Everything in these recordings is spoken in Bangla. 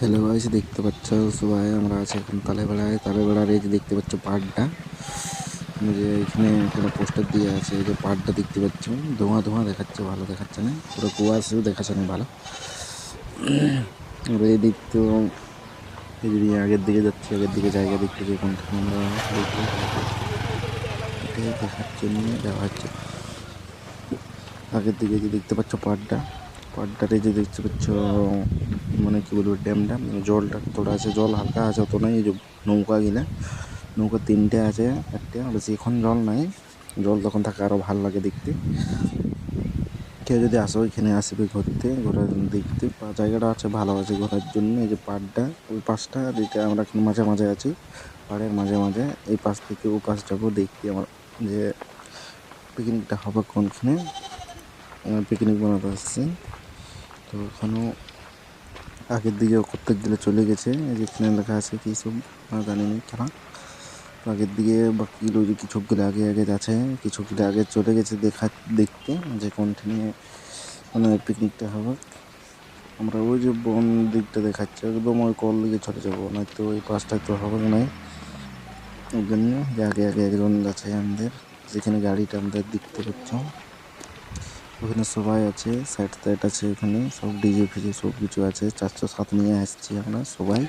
হ্যালো গাইস, দেখতে পাচ্ছ সবাই আমরা আছি এখন তালেবেড়ার এই যে দেখতে পাচ্ছ পাহাড়টা, যে এখানে একটা পোস্টার দিয়ে আছে। এই যে পাহাড়টা দেখতে পাচ্ছ, ধোঁয়া ধোঁয়া দেখাচ্ছে, ভালো দেখাচ্ছে না, পুরো কুয়াশাও দেখাচ্ছে না ভালো। এই দিক তো যদি আগের দিকে যাচ্ছি, আগের দিকে জায়গা দেখতে যে কোনখানে আমরা দেখবো, এটাই দেখার জন্য যাওয়া হচ্ছে। আগের দিকে যে দেখতে পাচ্ছ পাহাড়টারে যে দেখতে পাচ্ছ, মানে কি বলবো, ড্যামটা জলটা তোরা আছে, জল হালকা আছে, অত নাই। এই যে নৌকা তিনটে আছে, একটা বেশি এখন জল নাই, জল তখন থাকে আরো ভালো লাগে দেখতে। কেউ যদি আসো এখানে আসবে ঘোরা দেখতে, জায়গাটা আছে, ভালো আছে ঘোরার জন্য। এই যে পাহাড়টা, ওই পাশটা যেটা আমরা এখন মাঝে মাঝে আছি, পাহাড়ের মাঝে মাঝে, এই পাশ থেকে ও পাশ যাবো দেখতে আমার, যে পিকনিকটা হবে কোনখানে। পিকনিক বানাতে আসছি তো ওখানেও আগের দিকে করতে গেলে চলে গেছে। এই যেখানে লেখা আছে কি সব জানি না খেলা, আগের দিকে বাকি রয়েছে, কিছু গেলে আগে আগে যাচ্ছে, কিছু গেলে আগে চলে গেছে দেখতে যে কোনখানে মানে পিকনিকটা হবে। আমরা ওই যে বন দিকটা দেখাচ্ছে, একদম ওই কল দিকে চলে যাবো, নয়তো ওই পাশটায় তো হবে না। ওই জন্য যে আগে আগে একজন যাচ্ছে আমাদের, যেখানে গাড়িটা আমাদের দেখতে পাচ্ছ, ওখানে সবাই আছে, সাইড আছে, এখানে সব ডিজে ফিজে সব কিছু আছে। 407 নিয়ে আসছি আমরা সবাই,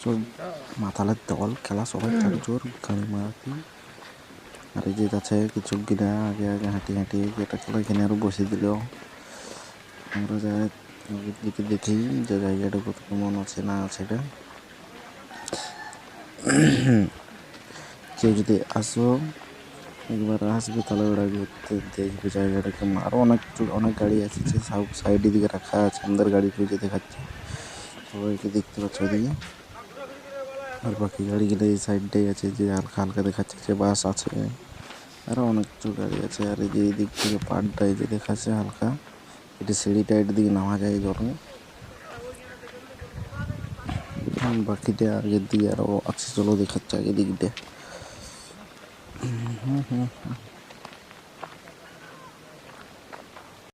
সব মাথালের দল খেলা, সবাই চার জোর গাড়ি মারাতি। আর এই যে আছে কিছু গিরা আগে আগে হাঁটি হাঁটি যেটা খেলা, এখানে আরো বসে দিল। আমরা যাই দিকে দেখি যে জায়গাটা কত কেমন আছে না আছে। এটা কেউ যদি আসো, একবার আসবে তাহলে ওরা ঘুরতে দেখবে জায়গাটা কেমন। আরো অনেক গাড়ি আছে, যে সব সাইডের দিকে রাখা আছে, আমাদের গাড়ি খুঁজে দেখাচ্ছে, সবাইকে দেখতে পাচ্ছ ওদিকে। আর বাকি গাড়িগুলো এই সাইডটাই আছে, যে হালকা হালকা দেখাচ্ছে যে বাস আছে, আরো অনেক কিছু গাড়ি আছে। আর এই যে এই দিক থেকে পাহাড়টা এই যে দেখাচ্ছে হালকা, এটা সিঁড়িটা এর দিকে নামা যায় জলে। বাকিটা আগের দিকে আরো আছে, চলো দেখাচ্ছে আগের দিক দিয়ে।